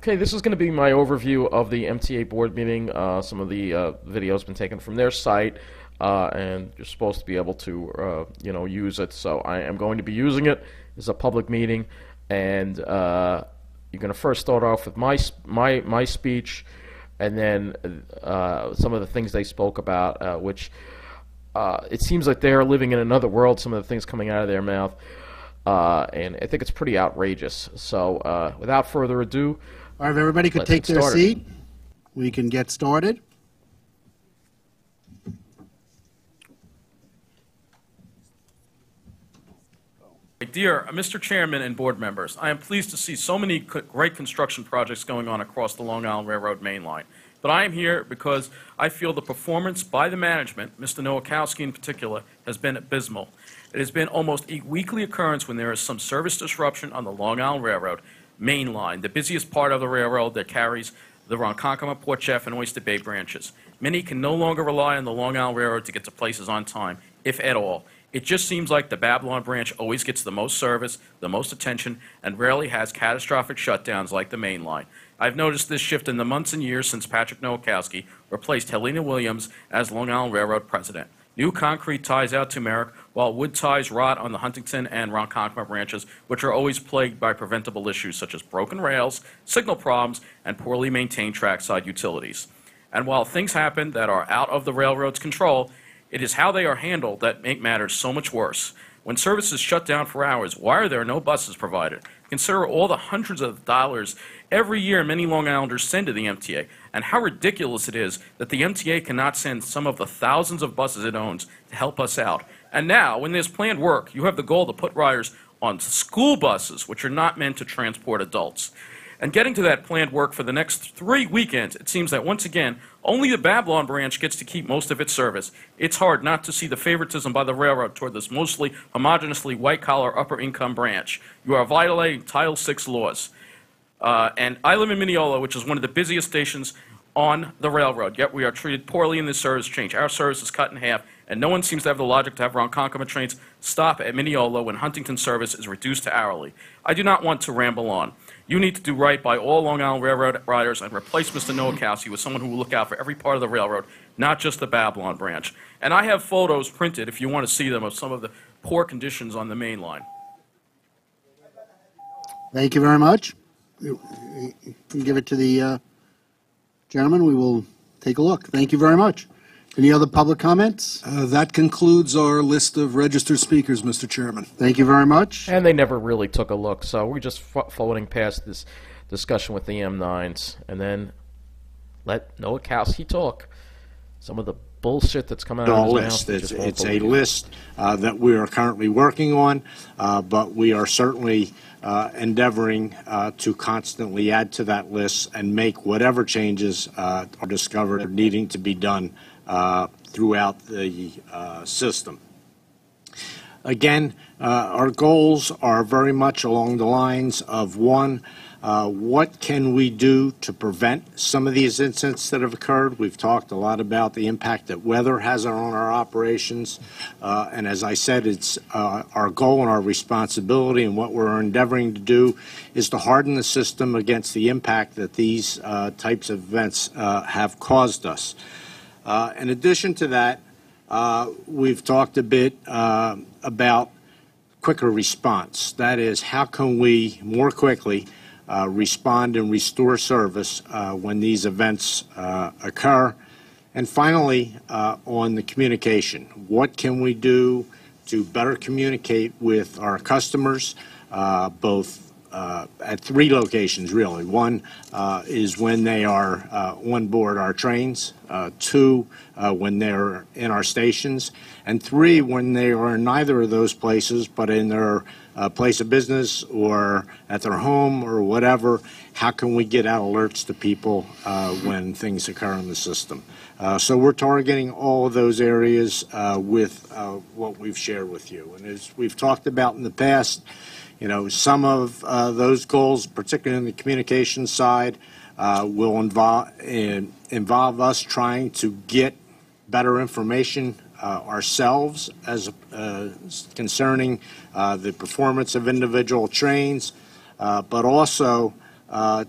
Okay, this is going to be my overview of the MTA board meeting. Some of the video has been taken from their site, and you're supposed to be able to, use it. So I am going to be using it. It's a public meeting, and you're going to first start off with my speech, and then some of the things they spoke about, which it seems like they're living in another world. Some of the things coming out of their mouth, and I think it's pretty outrageous. So without further ado. All right, if everybody could take their seat, we can get started. Dear Mr. Chairman and board members, I am pleased to see so many great construction projects going on across the Long Island Railroad main line. But I am here because I feel the performance by the management, Mr. Nowakowski in particular, has been abysmal. It has been almost a weekly occurrence when there is some service disruption on the Long Island Railroad main line, the busiest part of the railroad that carries the Ronkonkoma, Port Jeff, and Oyster Bay branches. Many can no longer rely on the Long Island Railroad to get to places on time, if at all. It just seems like the Babylon branch always gets the most service, the most attention, and rarely has catastrophic shutdowns like the main line. I've noticed this shift in the months and years since Patrick Nowakowski replaced Helena Williams as Long Island Railroad president. New concrete ties out to Merrick, while wood ties rot on the Huntington and Ronkonkoma branches, which are always plagued by preventable issues such as broken rails, signal problems, and poorly maintained trackside utilities. And while things happen that are out of the railroad's control, it is how they are handled that make matters so much worse. When service is shut down for hours, why are there no buses provided? Consider all the hundreds of dollars every year many Long Islanders send to the MTA, and how ridiculous it is that the MTA cannot send some of the thousands of buses it owns to help us out. And now, when there's planned work, you have the goal to put riders on school buses, which are not meant to transport adults. And getting to that planned work for the next 3 weekends, it seems that once again, only the Babylon branch gets to keep most of its service. It's hard not to see the favoritism by the railroad toward this mostly homogeneously white-collar, upper-income branch. You are violating Title VI laws. And I live in Mineola, which is one of the busiest stations on the railroad, yet we are treated poorly in this service change. Our service is cut in half, and no one seems to have the logic to have Ronkonkoma trains stop at Mineola when Huntington service is reduced to hourly. I do not want to ramble on. You need to do right by all Long Island Railroad riders and replace Mr. Nowakowski with someone who will look out for every part of the railroad, not just the Babylon branch. And I have photos printed, if you want to see them, of some of the poor conditions on the main line. Thank you very much. You can give it to the gentleman. We will take a look. Thank you very much. Any other public comments? That concludes our list of registered speakers, Mr. Chairman. Thank you very much. And they never really took a look, so we're just floating past this discussion with the M9s, and then let Nowakowski talk. Some of the bullshit that's coming out of his mouth. It's a list that we are currently working on, but we are certainly endeavoring to constantly add to that list and make whatever changes are discovered needing to be done throughout the system. Again, our goals are very much along the lines of, one, what can we do to prevent some of these incidents that have occurred? We've talked a lot about the impact that weather has on our operations, and as I said, it's our goal and our responsibility, and what we're endeavoring to do is to harden the system against the impact that these types of events have caused us. In addition to that, we've talked a bit about quicker response. That is, how can we more quickly respond and restore service when these events occur? And finally, on the communication, what can we do to better communicate with our customers, both at 3 locations, really. One is when they are on board our trains, 2, when they're in our stations, and 3, when they are in neither of those places, but in their place of business or at their home or whatever. How can we get out alerts to people when things occur in the system? So we're targeting all of those areas with what we've shared with you. And as we've talked about in the past, you know, some of those goals, particularly on the communication side, will involve us trying to get better information ourselves as concerning the performance of individual trains, but also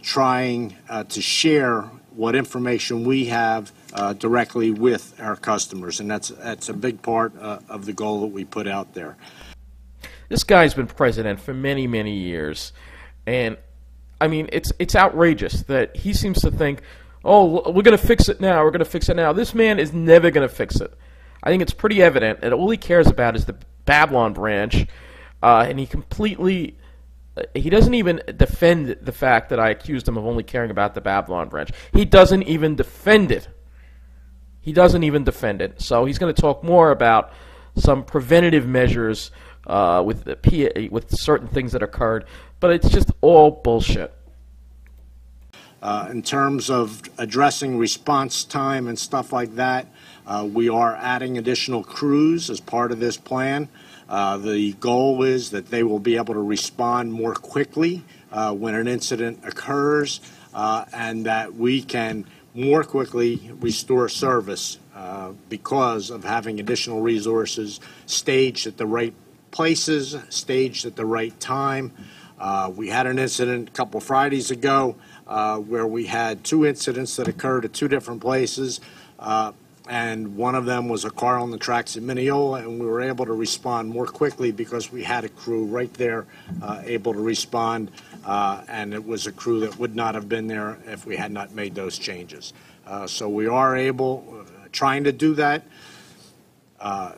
trying to share what information we have directly with our customers, and that's a big part of the goal that we put out there. This guy's been president for many, many years, and I mean, it's outrageous that he seems to think, oh, we're going to fix it now, we're going to fix it now. This man is never going to fix it. I think it's pretty evident that all he cares about is the Babylon branch, and he doesn't even defend the fact that I accused him of only caring about the Babylon branch. He doesn't even defend it. He doesn't even defend it. So he's going to talk more about some preventative measures with certain things that occurred, but it's just all bullshit. In terms of addressing response time and stuff like that, we are adding additional crews as part of this plan. The goal is that they will be able to respond more quickly when an incident occurs, and that we can more quickly restore service because of having additional resources staged at the right places, staged at the right time. We had an incident a couple Fridays ago where we had 2 incidents that occurred at 2 different places, and one of them was a car on the tracks at Mineola, and we were able to respond more quickly because we had a crew right there able to respond, and it was a crew that would not have been there if we had not made those changes. So we are trying to do that.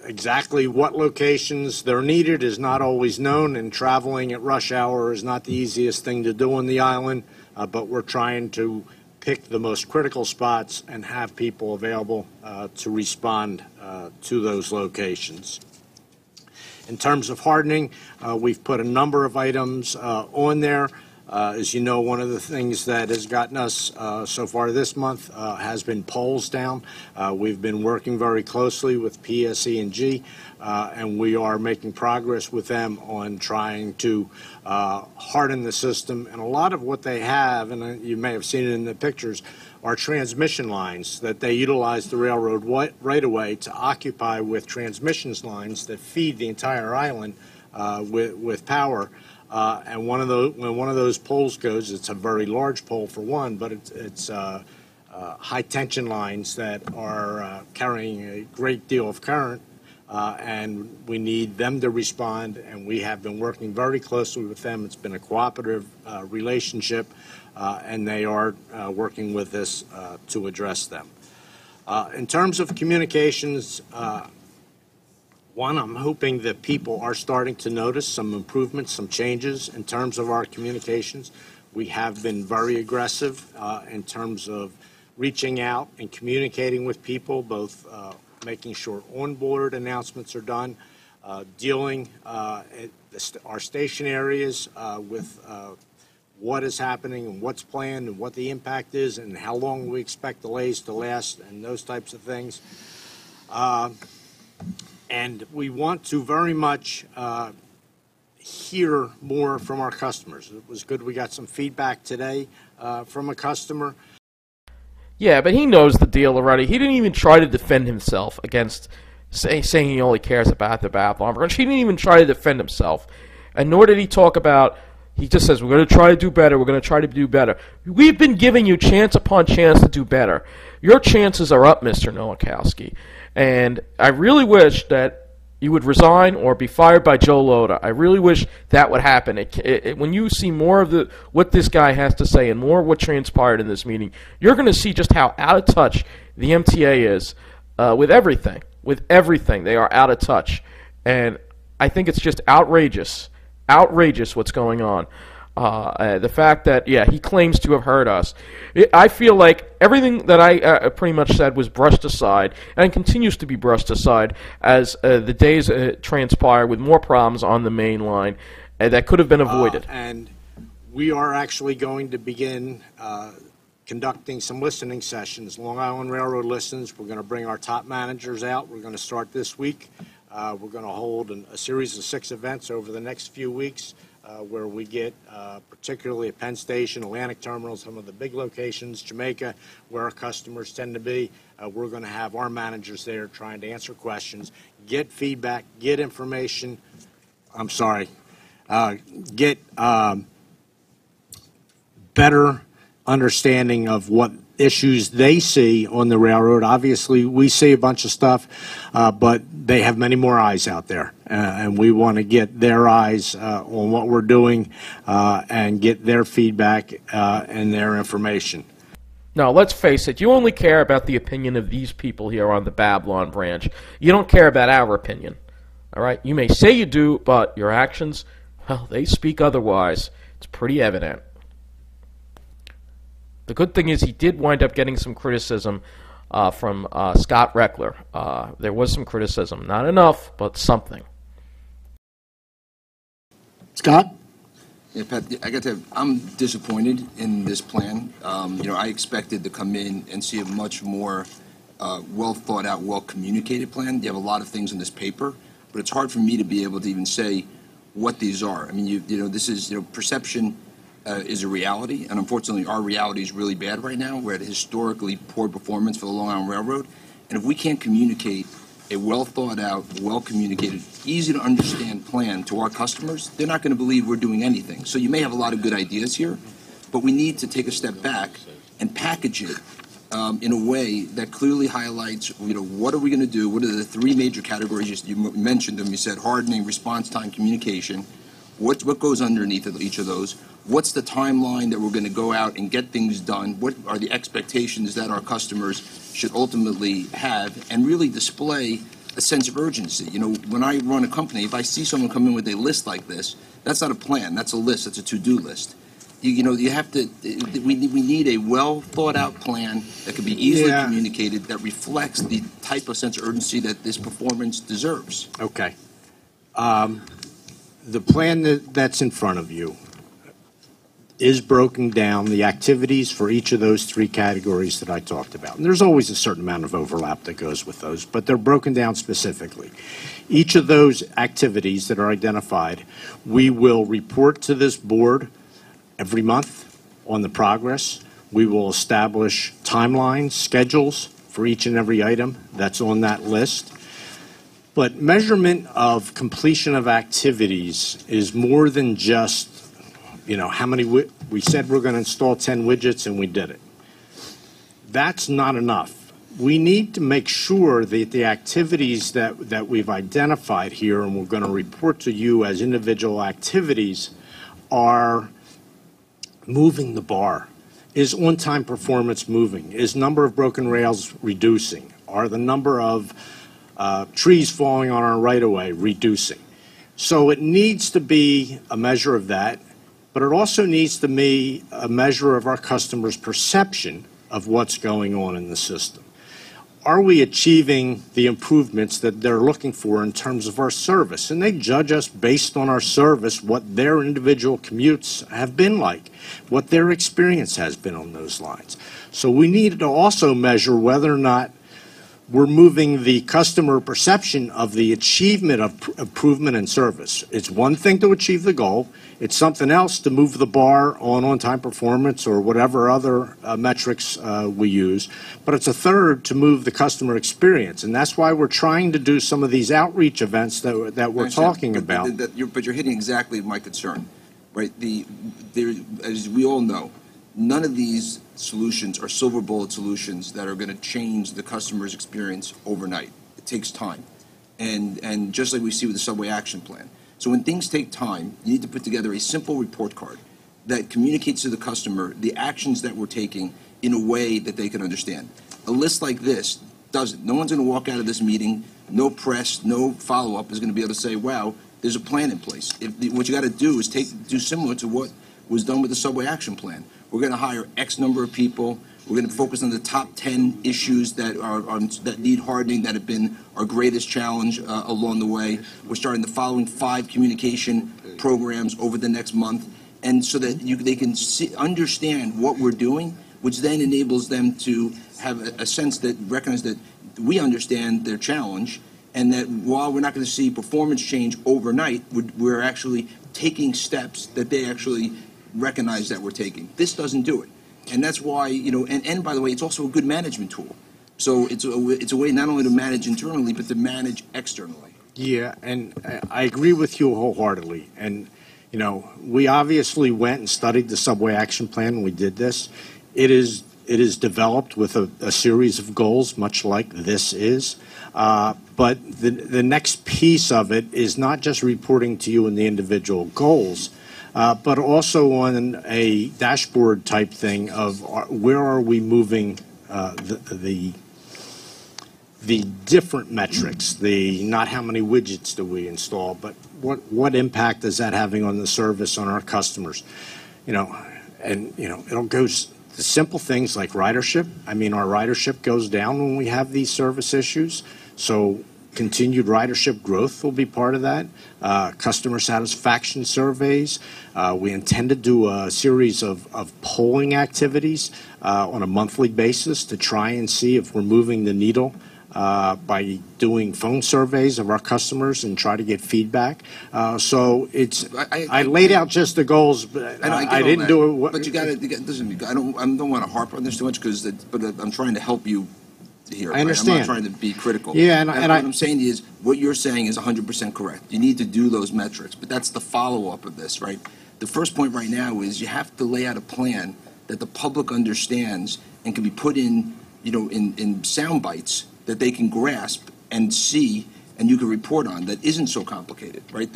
Exactly what locations they're needed is not always known, and traveling at rush hour is not the easiest thing to do on the island, but we're trying to pick the most critical spots and have people available to respond to those locations. In terms of hardening, we've put a number of items on there. As you know, one of the things that has gotten us so far this month has been poles down. We've been working very closely with PSE&G, and we are making progress with them on trying to harden the system. And a lot of what they have, and you may have seen it in the pictures, are transmission lines that they utilize the railroad right-of-way to occupy with transmission lines that feed the entire island with power. And when one of those poles goes, it's a very large pole for one, but it's high tension lines that are carrying a great deal of current, and we need them to respond, and we have been working very closely with them. It's been a cooperative relationship, and they are working with us to address them. In terms of communications, one, I'm hoping that people are starting to notice some improvements, some changes in terms of our communications. We have been very aggressive in terms of reaching out and communicating with people, both making sure on-board announcements are done, dealing at our station areas with what is happening and what's planned and what the impact is and how long we expect delays to last and those types of things. And we want to very much hear more from our customers. It was good we got some feedback today from a customer. Yeah, but he knows the deal already. He didn't even try to defend himself against saying he only cares about the Babylon branch. He didn't even try to defend himself. And nor did he talk about, he just says, we're going to try to do better, we're going to try to do better. We've been giving you chance upon chance to do better. Your chances are up, Mr. Nowakowski. And I really wish that you would resign or be fired by Joe Loda. I really wish that would happen. When you see more of what this guy has to say and more of what transpired in this meeting, you're going to see just how out of touch the MTA is with everything. With everything, they are out of touch. And I think it's just outrageous what's going on. The fact that, yeah, he claims to have heard us. I feel like everything that I pretty much said was brushed aside and continues to be brushed aside as the days transpire with more problems on the main line that could have been avoided. And we are actually going to begin conducting some listening sessions. Long Island Railroad listens. We're going to bring our top managers out. We're going to start this week. We're going to hold a series of 6 events over the next few weeks. Where we get, particularly at Penn Station, Atlantic Terminal, some of the big locations, Jamaica, where our customers tend to be. We're going to have our managers there trying to answer questions, get feedback, get information. Get better understanding of what issues they see on the railroad. Obviously, we see a bunch of stuff, but they have many more eyes out there, and we want to get their eyes on what we're doing and get their feedback and their information. Now, let's face it, you only care about the opinion of these people here on the Babylon branch. You don't care about our opinion, all right? You may say you do, but your actions, well, they speak otherwise. It's pretty evident. The good thing is he did wind up getting some criticism from Scott Reckler. There was some criticism. Not enough, but something. Scott? Yeah, Pat, I'm disappointed in this plan. I expected to come in and see a much more well thought out, well communicated plan. You have a lot of things in this paper, but it's hard for me to be able to even say what these are. I mean, this is, perception is a reality, and unfortunately our reality is really bad right now. We're at a historically poor performance for the Long Island Railroad, and if we can't communicate a well thought out, well communicated, easy to understand plan to our customers, they're not going to believe we're doing anything. So you may have a lot of good ideas here, but we need to take a step back and package it in a way that clearly highlights, what are we going to do? What are the three major categories? You mentioned them. You said hardening, response time, communication. What goes underneath of each of those? What's the timeline that we're going to go out and get things done? What are the expectations that our customers should ultimately have, and really display a sense of urgency? When I run a company, if I see someone come in with a list like this, that's not a plan. That's a list. That's a to-do list. You have to. We need a well thought out plan that can be easily communicated, that reflects the type of sense of urgency that this performance deserves. Okay. The plan that's in front of you is broken down, the activities for each of those three categories that I talked about. And there's always a certain amount of overlap that goes with those, but they're broken down specifically. Each of those activities that are identified, we will report to this board every month on the progress. We will establish timelines, schedules for each and every item that's on that list. But measurement of completion of activities is more than just, how many, we said we're going to install 10 widgets and we did it. That's not enough. We need to make sure that the activities that we've identified here and we're going to report to you as individual activities are moving the bar. Is on-time performance moving? Is number of broken rails reducing? Are the number of trees falling on our right-of-way reducing? So it needs to be a measure of that, but it also needs to be a measure of our customers' perception of what's going on in the system. Are we achieving the improvements that they're looking for in terms of our service? And they judge us based on our service, what their individual commutes have been like, what their experience has been on those lines. So we need to also measure whether or not we're moving the customer perception of the achievement of improvement in service. It's one thing to achieve the goal. It's something else to move the bar on-time performance or whatever other metrics we use. But it's a third to move the customer experience. And that's why we're trying to do some of these outreach events that we're talking about. But you're hitting exactly my concern, right? As we all know, none of these solutions are silver bullet solutions that are going to change the customer's experience overnight. It takes time. And just like we see with the Subway Action Plan. So when things take time, you need to put together a simple report card that communicates to the customer the actions that we're taking in a way that they can understand. A list like this doesn't. No one's going to walk out of this meeting, no press, no follow-up is going to be able to say, wow, there's a plan in place. What you got to do is do similar to what was done with the Subway Action Plan. We're going to hire X number of people. We're going to focus on the top 10 issues that need hardening, that have been our greatest challenge along the way. We're starting the following 5 communication programs over the next month, and so that they can understand what we're doing, which then enables them to have a sense that recognize that we understand their challenge, and that while we're not going to see performance change overnight, we're actually taking steps that they actually recognize that we're taking. This doesn't do it. And that's why, and by the way, it's also a good management tool. So it's a way not only to manage internally, but to manage externally. Yeah, and I agree with you wholeheartedly. And, we obviously went and studied the subway action plan when we did this. It is developed with a series of goals, much like this is. But the next piece of it is not just reporting to you in the individual goals, but also on a dashboard type thing of where are we moving the different metrics, not how many widgets do we install, but what impact is that having on the service, on our customers? It goes to simple things like ridership. I mean, our ridership goes down when we have these service issues. So continued ridership growth will be part of that. Customer satisfaction surveys. We intend to do a series of polling activities on a monthly basis to try and see if we're moving the needle by doing phone surveys of our customers and try to get feedback. So I laid out just the goals, but I didn't do it. But you got to listen. I don't want to harp on this too much but I'm trying to help you here. I understand. I'm not trying to be critical. Yeah, and what I'm saying is what you're saying is 100% correct. You need to do those metrics, but that's the follow-up of this, right? The first point right now is you have to lay out a plan that the public understands and can be put in, in sound bites that they can grasp and see and you can report on that isn't so complicated, right?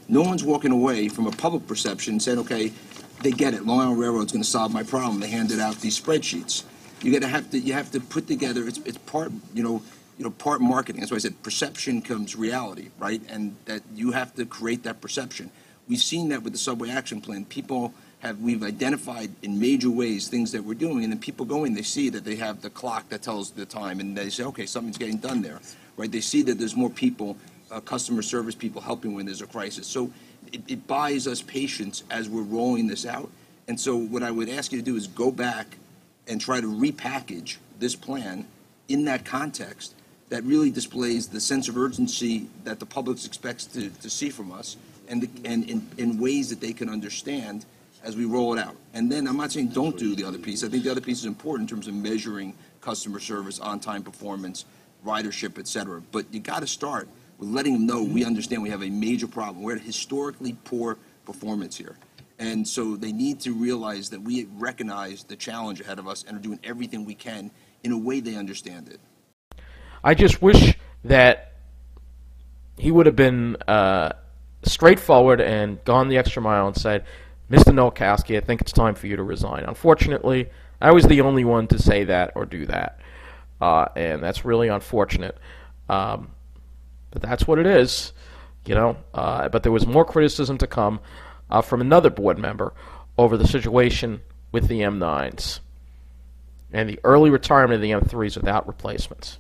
No one's walking away from a public perception saying, okay, they get it. Long Island Railroad's going to solve my problem. They handed out these spreadsheets. You have to put together. It's part part marketing. That's why I said perception comes reality, right? And that you have to create that perception. We've seen that with the subway action plan. We've identified in major ways things that we're doing, and then people go in, they see that they have the clock that tells the time, and they say, okay, something's getting done there, right? They see that there's more people, customer service people helping when there's a crisis. So it buys us patience as we're rolling this out. And so what I would ask you to do is go back and try to repackage this plan in that context that really displays the sense of urgency that the public expects to see from us, and in ways that they can understand as we roll it out. And then I'm not saying don't do the other piece. I think the other piece is important in terms of measuring customer service, on-time performance, ridership, et cetera. But you got to start with letting them know we understand we have a major problem. We're at historically poor performance here. And so they need to realize that we recognize the challenge ahead of us and are doing everything we can in a way they understand it. I just wish that he would have been straightforward and gone the extra mile and said, Mr. Nowakowski, I think it's time for you to resign. Unfortunately, I was the only one to say that or do that. And that's really unfortunate. But that's what it is, But there was more criticism to come from another board member over the situation with the M9s and the early retirement of the M3s without replacements.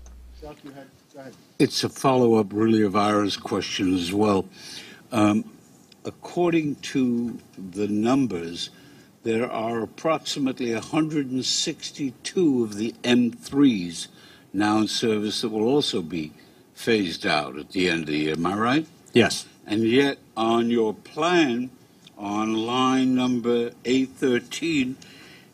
It's a follow-up, really, of Ira's question as well. According to the numbers, there are approximately 162 of the M3s now in service that will also be phased out at the end of the year. Am I right? Yes. And yet, on your plan, on line number 813,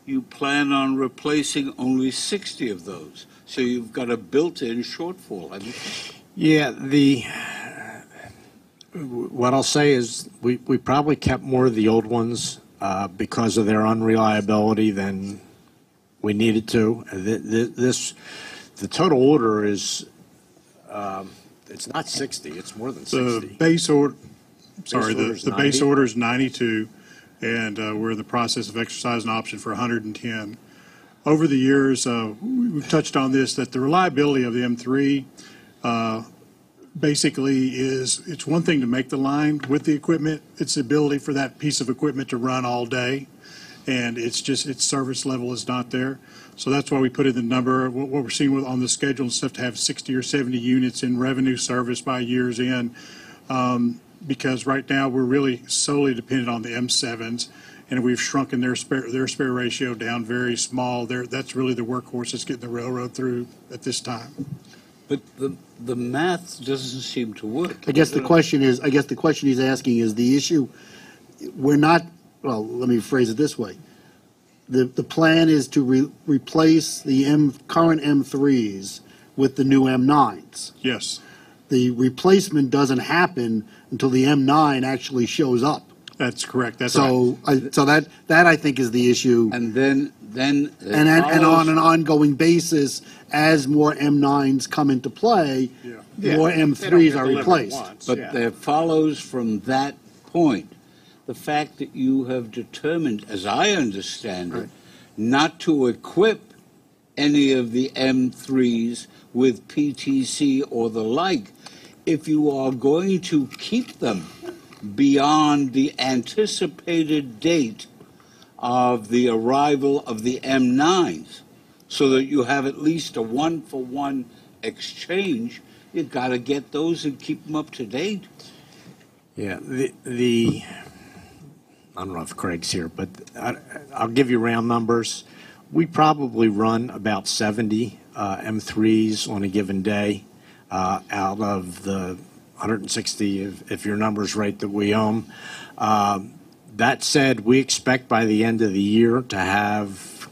you plan on replacing only 60 of those. So you've got a built-in shortfall, haven't you? Yeah, what I'll say is we probably kept more of the old ones because of their unreliability than we needed to. The total order is it's not 60, it's more than 60. The base order is 92, and we're in the process of exercising an option for 110. Over the years, we've touched on this, that the reliability of the M3 basically it's one thing to make the line with the equipment. It's the ability for that piece of equipment to run all day, and its service level is not there. So that's why we put in the number, what we're seeing on the schedule and stuff, to have 60 or 70 units in revenue service by year's end. Because right now we're really solely dependent on the M7s, and we've shrunken their spare ratio down very small. That's really the workhorse that's getting the railroad through at this time. But the math doesn't seem to work. I guess the question he's asking is the issue. We're not. Well, let me phrase it this way. The plan is to replace the current M3s with the new M9s. Yes. The replacement doesn't happen until the M9 actually shows up. That's correct. That's right. So that I think is the issue. And then And on an ongoing basis, as more M9s come into play, more M3s are replaced. But there follows from that point the fact that you have determined, as I understand it, not to equip any of the M3s with PTC or the like. If you are going to keep them beyond the anticipated date of the arrival of the M9s, so that you have at least a one-for-one exchange, you've got to get those and keep them up to date. Yeah, I don't know if Craig's here, but I'll give you round numbers. We probably run about 70 M3s on a given day out of the 160, if your number's right, that we own. That said, we expect by the end of the year to have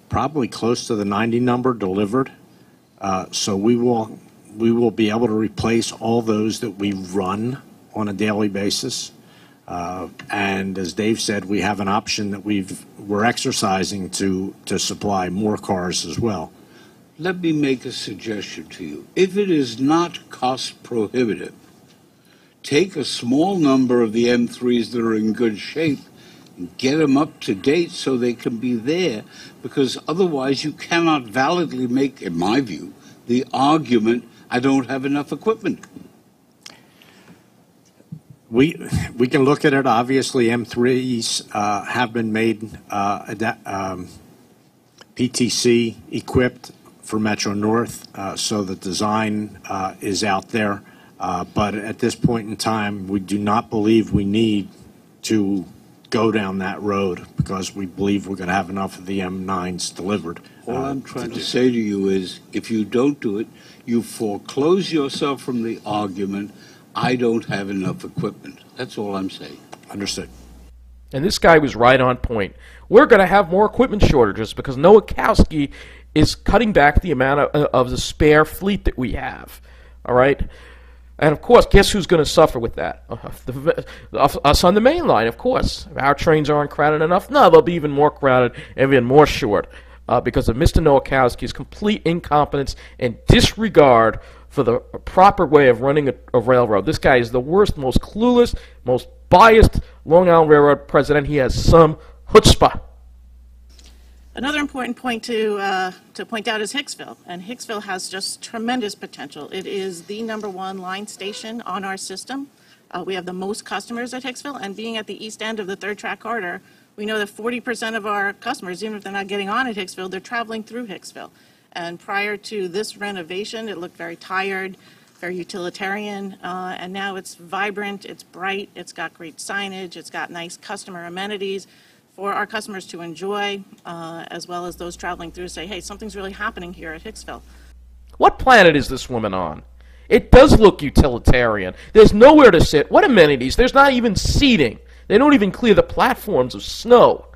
probably close to the 90 number delivered. So we will be able to replace all those that we run on a daily basis. And as Dave said, we have an option that we're exercising to supply more cars as well. Let me make a suggestion to you. If it is not cost prohibitive, take a small number of the M3s that are in good shape and get them up to date so they can be there, because otherwise you cannot validly make, in my view, the argument, I don't have enough equipment. We can look at it. Obviously, M3s have been made PTC equipped for Metro North, so the design is out there. But at this point in time, we do not believe we need to go down that road because we believe we're going to have enough of the M9s delivered. All I'm trying to say to you is, if you don't do it, you foreclose yourself from the argument, I don't have enough equipment. That's all I'm saying. Understood. And this guy was right on point. We're going to have more equipment shortages because Nowakowski is cutting back the amount of the spare fleet that we have. All right? And, of course, guess who's going to suffer with that? Us on the main line, of course. If our trains aren't crowded enough, no, they'll be even more crowded and even more short because of Mr. Nowakowski's complete incompetence and disregard for the proper way of running a railroad. This guy is the worst, most clueless, most biased Long Island Railroad president. He has some chutzpah. Another important point to point out is Hicksville, and Hicksville has just tremendous potential. It is the #1 line station on our system. We have the most customers at Hicksville, and being at the east end of the third track corridor, we know that 40% of our customers, even if they're not getting on at Hicksville, they're traveling through Hicksville. And prior to this renovation, it looked very tired, very utilitarian, and now it's vibrant, it's bright, it's got great signage, it's got nice customer amenities for our customers to enjoy, as well as those traveling through say, hey, something's really happening here at Hicksville. What planet is this woman on? It does look utilitarian. There's nowhere to sit. What amenities? There's not even seating. They don't even clear the platforms of snow.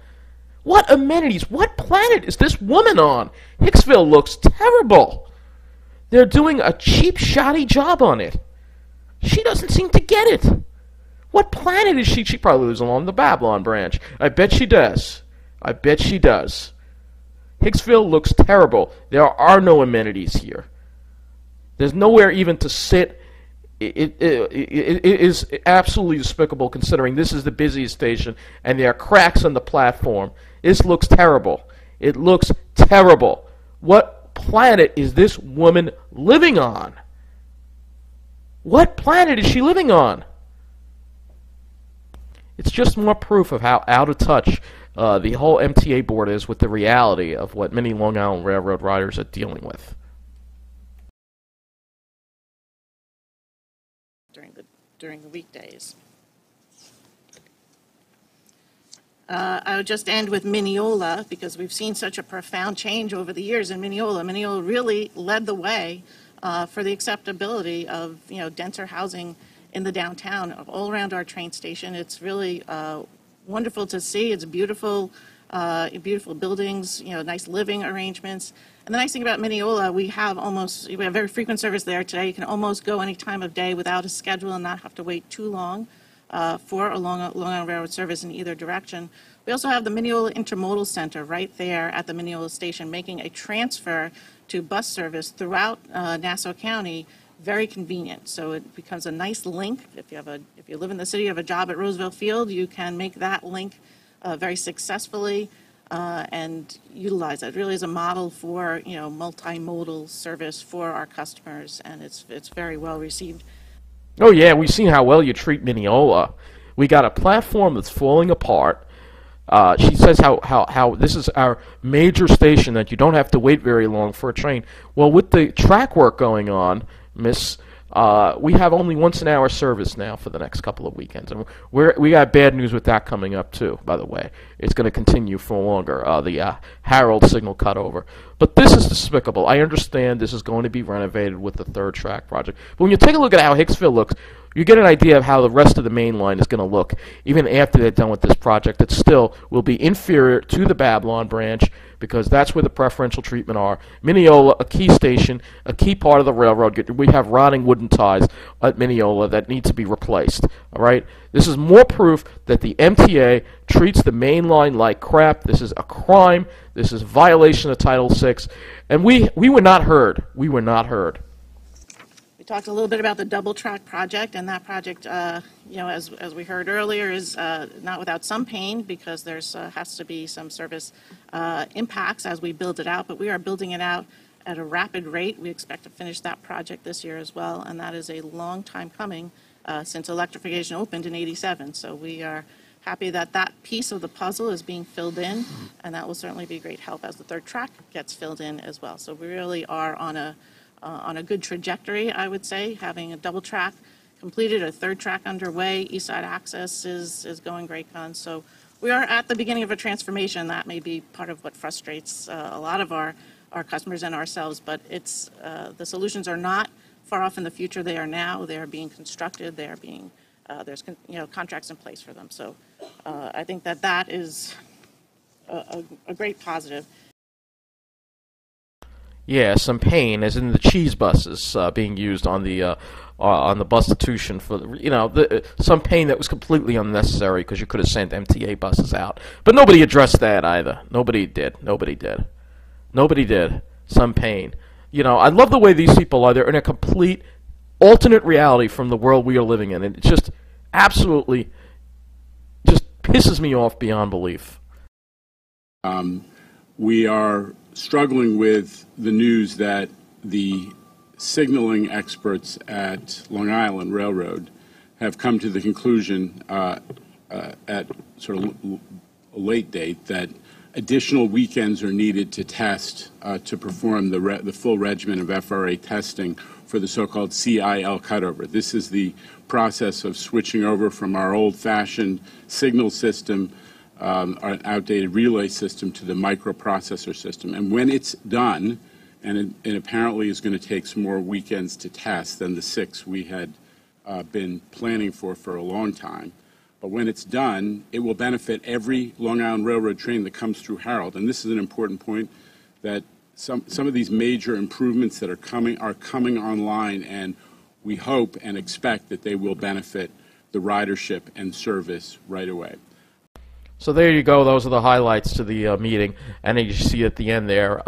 What amenities? What planet is this woman on? Hicksville looks terrible. They're doing a cheap, shoddy job on it. She doesn't seem to get it. What planet is she? She probably lives along the Babylon branch. I bet she does. I bet she does. Hicksville looks terrible. There are no amenities here. There's nowhere even to sit. It is absolutely despicable considering this is the busiest station and there are cracks on the platform. This looks terrible. It looks terrible. What planet is this woman living on? What planet is she living on? It's just more proof of how out of touch the whole MTA board is with the reality of what many Long Island Railroad riders are dealing with. During the weekdays. I would just end with Mineola because we've seen such a profound change over the years in Mineola. Mineola really led the way for the acceptability of denser housing in the downtown, all around our train station. It's really wonderful to see. It's beautiful, beautiful buildings, nice living arrangements. And the nice thing about Mineola, we have very frequent service there today. You can almost go any time of day without a schedule and not have to wait too long for a Long Island Railroad service in either direction. We also have the Mineola Intermodal Center right there at the Mineola station, making a transfer to bus service throughout Nassau County very convenient. So it becomes a nice link. If you live in the city, you have a job at Roosevelt Field, you can make that link very successfully and utilize it. It really is a model for multimodal service for our customers, and it's very well received. Oh yeah, we've seen how well you treat Mineola. We got a platform that's falling apart. She says how this is our major station, that you don't have to wait very long for a train. Well, with the track work going on, Miss, we have only once-an-hour service now for the next couple of weekends. And we got bad news with that coming up, too, by the way. It's going to continue for longer, the Harold signal cutover. But this is despicable. I understand this is going to be renovated with the third track project. But when you take a look at how Hicksville looks, you get an idea of how the rest of the main line is going to look, even after they're done with this project. It still will be inferior to the Babylon branch, because that's where the preferential treatment are. Mineola, a key station, a key part of the railroad. We have rotting wooden ties at Mineola that need to be replaced. All right? This is more proof that the MTA treats the main line like crap. This is a crime. This is a violation of Title VI. And we were not heard. We were not heard. We talked a little bit about the double track project, and that project, as we heard earlier, is not without some pain, because there's has to be some service impacts as we build it out. But we are building it out at a rapid rate. We expect to finish that project this year as well, and that is a long time coming since electrification opened in '87. So we are happy that that piece of the puzzle is being filled in, and that will certainly be a great help as the third track gets filled in as well. So we really are on a good trajectory, I would say, having a double track completed, a third track underway. East Side Access is going great guns. So we are at the beginning of a transformation. That may be part of what frustrates a lot of our customers and ourselves, but it's the solutions are not far off in the future. They are now. They are being constructed. They are being there's contracts in place for them. So I think that is a great positive. Yeah, some pain, as in the cheese buses being used on the bustitution for some pain that was completely unnecessary, because you could have sent MTA buses out, but nobody addressed that either. Nobody did. Some pain. I love the way these people are. They're in a complete alternate reality from the world we are living in, and it just absolutely just pisses me off beyond belief. We are struggling with the news that the signaling experts at Long Island Railroad have come to the conclusion at sort of a late date that additional weekends are needed to test, to perform the full regimen of FRA testing for the so-called CIL cutover. This is the process of switching over from our old-fashioned signal system, our outdated relay system, to the microprocessor system. And when it's done, and it apparently is going to take some more weekends to test than the 6 we had been planning for a long time, but when it's done, it will benefit every Long Island Railroad train that comes through Harold. And this is an important point, that some of these major improvements that are coming online, and we hope and expect that they will benefit the ridership and service right away. So there you go. Those are the highlights to the meeting. And as you see at the end there,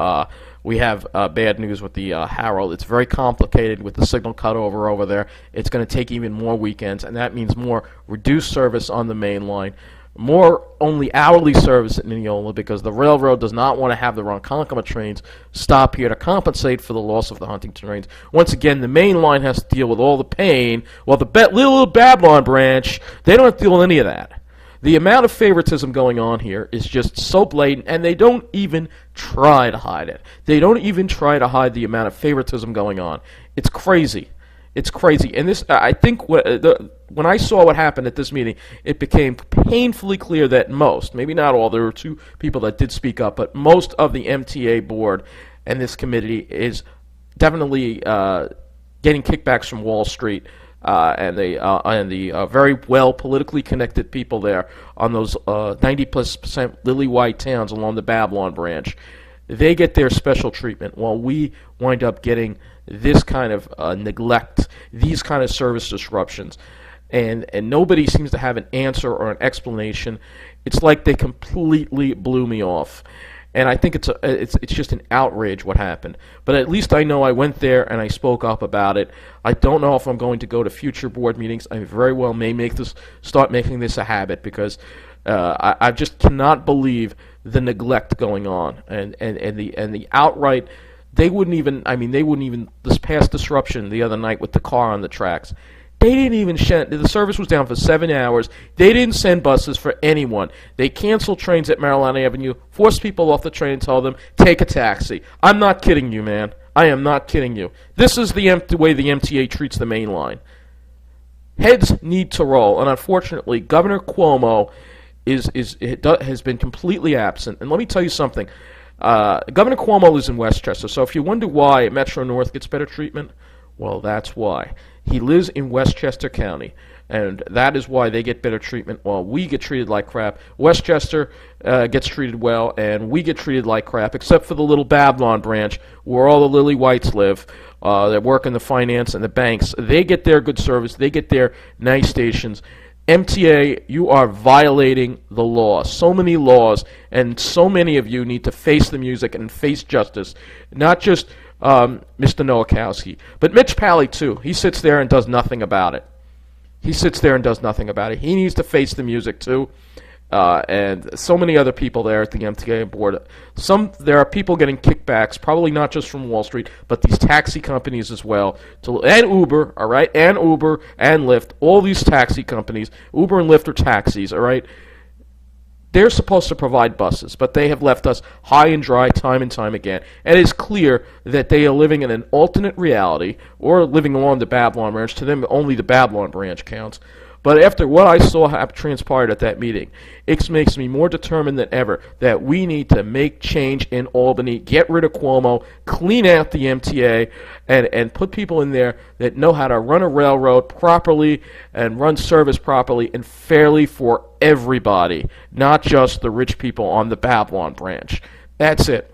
we have bad news with the Harold. It's very complicated with the signal cutover over there. It's going to take even more weekends, and that means more reduced service on the main line, more only hourly service at Mineola, because the railroad does not want to have the Ronkonkoma trains stop here to compensate for the loss of the Huntington trains. Once again, the main line has to deal with all the pain, while the little Babylon branch, they don't have to deal with any of that. The amount of favoritism going on here is just so blatant, and they don't even try to hide it. They don't even try to hide the amount of favoritism going on. It's crazy. It's crazy. And this, I think, when I saw what happened at this meeting, it became painfully clear that most, maybe not all, there were 2 people that did speak up, but most of the MTA board and this committee is definitely getting kickbacks from Wall Street. And the very well politically connected people there on those 90+% lily white towns along the Babylon branch, they get their special treatment, while we wind up getting this kind of neglect, these kind of service disruptions. and nobody seems to have an answer or an explanation. It's like they completely blew me off. And I think it's just an outrage what happened. But at least I know I went there and I spoke up about it. I don't know if I'm going to go to future board meetings. I very well may start making this a habit, because I just cannot believe the neglect going on and the outright. They wouldn't even this past disruption the other night with the car on the tracks. They didn't even the service was down for 7 hours. They didn't send buses for anyone. They canceled trains at Maryland Avenue, forced people off the train and told them, take a taxi. I'm not kidding you, man. I am not kidding you. This is the way the MTA treats the main line. Heads need to roll, and unfortunately, Governor Cuomo has been completely absent. And let me tell you something. Governor Cuomo lives in Westchester, so if you wonder why Metro North gets better treatment, well, that's why. He lives in Westchester County, and that is why they get better treatment while we get treated like crap. Westchester gets treated well, and we get treated like crap, except for the little Babylon branch where all the Lily Whites live that work in the finance and the banks. They get their good service. They get their nice stations. MTA, you are violating the law. So many laws, and so many of you need to face the music and face justice, not just Mr. Nowakowski, but Mitch Pally too. He sits there and does nothing about it. He needs to face the music too, and so many other people there at the MTA board. There are people getting kickbacks, probably not just from Wall Street, but these taxi companies as well, and Uber, all right, and Uber and Lyft. All these taxi companies, Uber and Lyft are taxis, all right. They're supposed to provide buses, but they have left us high and dry time and time again. And it is clear that they are living in an alternate reality, or living along the Babylon branch. To them, only the Babylon branch counts. But after what I saw have transpired at that meeting, it makes me more determined than ever that we need to make change in Albany, get rid of Cuomo, clean out the MTA, and put people in there that know how to run a railroad properly and run service properly and fairly for everybody, not just the rich people on the Babylon branch. That's it.